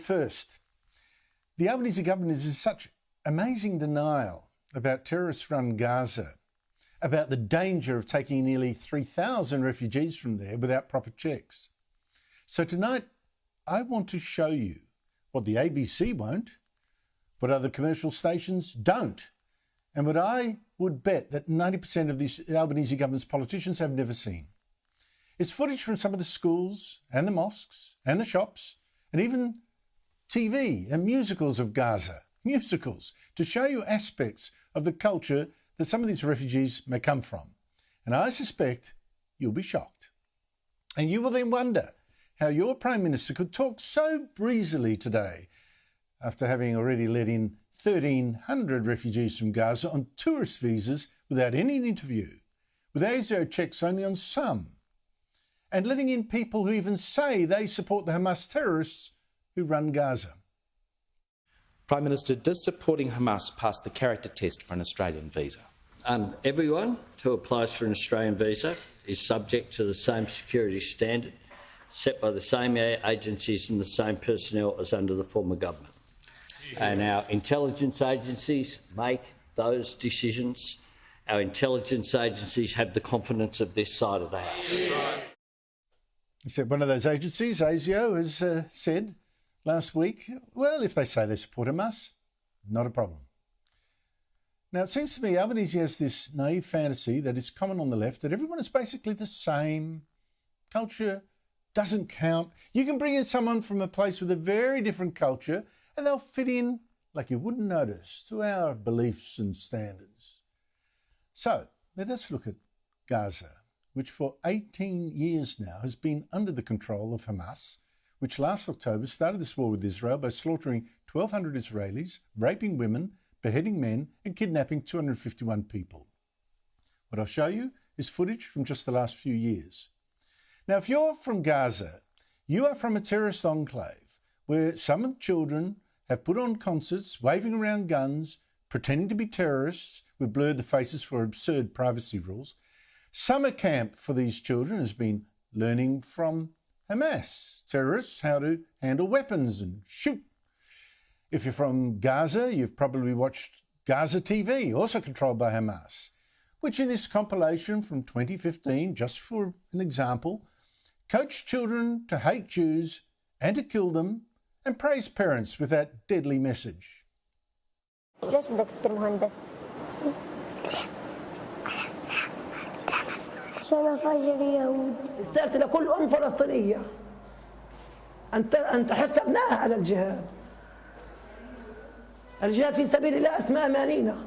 first, the Albanese government is in such amazing denial about terrorist-run Gaza, about the danger of taking nearly 3,000 refugees from there without proper checks. So tonight, I want to show you what the ABC won't, what other commercial stations don't, and what I would bet that 90% of the Albanese government's politicians have never seen. It's footage from some of the schools and the mosques and the shops and even TV and musicals of Gaza, musicals, to show you aspects of the culture that some of these refugees may come from. And I suspect you'll be shocked. And you will then wonder how your Prime Minister could talk so breezily today after having already let in 1,300 refugees from Gaza on tourist visas without any interview, with ASIO checks only on some, and letting in people who even say they support the Hamas terrorists who run Gaza. Prime Minister, does supporting Hamas pass the character test for an Australian visa? Everyone who applies for an Australian visa is subject to the same security standard set by the same agencies and the same personnel as under the former government. And our intelligence agencies make those decisions. Our intelligence agencies have the confidence of this side of the House. He said one of those agencies, ASIO, has said last week, well, if they say they support Hamas, not a problem. Now, it seems to me Albanese has this naive fantasy that is common on the left, that everyone is basically the same. Culture doesn't count. You can bring in someone from a place with a very different culture and they'll fit in like you wouldn't notice to our beliefs and standards. So, let us look at Gaza, which for 18 years now has been under the control of Hamas, which last October started this war with Israel by slaughtering 1,200 Israelis, raping women, beheading men and kidnapping 251 people. What I'll show you is footage from just the last few years. Now, if you're from Gaza, you are from a terrorist enclave where some children have put on concerts, waving around guns, pretending to be terrorists with blurred the faces for absurd privacy rules. Summer camp for these children has been learning from Hamas terrorists how to handle weapons and shoot. If you're from Gaza, you've probably watched Gaza TV, also controlled by Hamas, which in this compilation from 2015, just for an example, coached children to hate Jews and to kill them and praise parents with that deadly message. ليش بدك تصير مهندس؟ عشان أفجر اليهود. رسالتي لكل أم فلسطينية أن تحث أبنائها على الجهاد. الجهاد في سبيل الله أسمى أمانينا.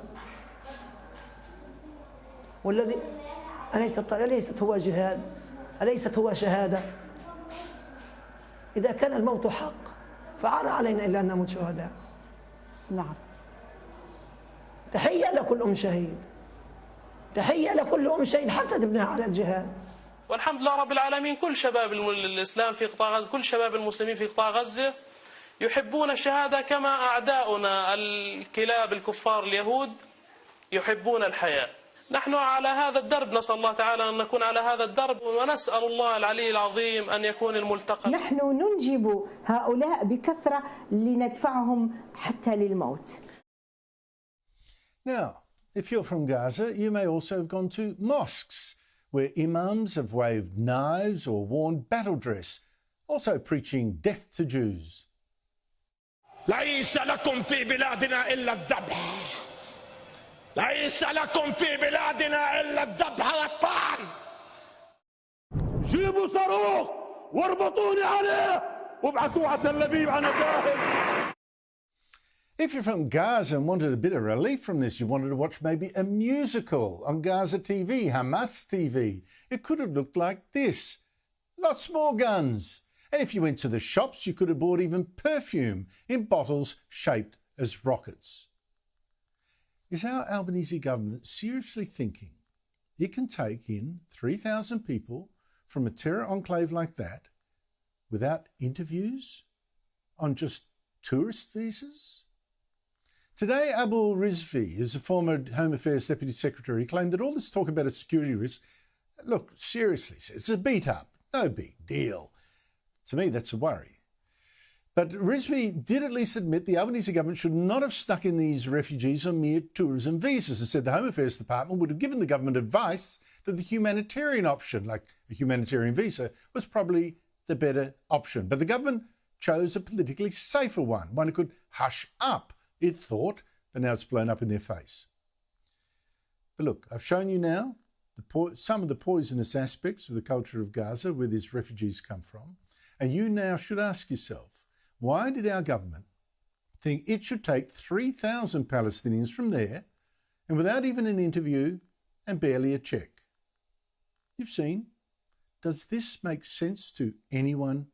والذي أليست هو جهاد، أليست هو شهادة. إذا كان الموت حق فعار علينا إلا أن نموت شهداء. نعم. تحية لكل أم شهيد. تحية لكل أم شهيد حتى ابنها على الجهاد. والحمد لله رب العالمين، كل شباب الإسلام في قطاع غزة، كل شباب المسلمين في قطاع غزة يحبون الشهادة كما أعداؤنا الكلاب الكفار اليهود يحبون الحياة. نحن على هذا الدرب، نسأل الله تعالى أن نكون على هذا الدرب، ونسأل الله العلي العظيم أن يكون الملتقى. نحن ننجب هؤلاء بكثرة لندفعهم حتى للموت. Now, if you're from Gaza, you may also have gone to mosques where imams have waved knives or worn battle dress, also preaching death to Jews. ليس لكم في بلادنا إلا الذبح. ليس لكم في بلادنا إلا الذبح والطعن. جيبوا صاروخ واربطوني عليه وابعثوه على تل أبيب أنا جاهز. If you're from Gaza and wanted a bit of relief from this, you wanted to watch maybe a musical on Gaza TV, Hamas TV, it could have looked like this. Lots more guns. And if you went to the shops, you could have bought even perfume in bottles shaped as rockets. Is our Albanese government seriously thinking it can take in 3,000 people from a terror enclave like that without interviews on just tourist visas? Today, Abu Rizvi, who's a former Home Affairs Deputy Secretary, claimed that all this talk about a security risk, look, seriously, it's a beat-up, no big deal. To me, that's a worry. But Rizvi did at least admit the Albanese government should not have stuck in these refugees on mere tourism visas, and said the Home Affairs Department would have given the government advice that the humanitarian option, like a humanitarian visa, was probably the better option. But the government chose a politically safer one that could hush up, it thought, but now it's blown up in their face. But look, I've shown you now some of the poisonous aspects of the culture of Gaza, where these refugees come from, and you now should ask yourself, why did our government think it should take 3,000 Palestinians from there, and without even an interview and barely a check? You've seen. Does this make sense to anyone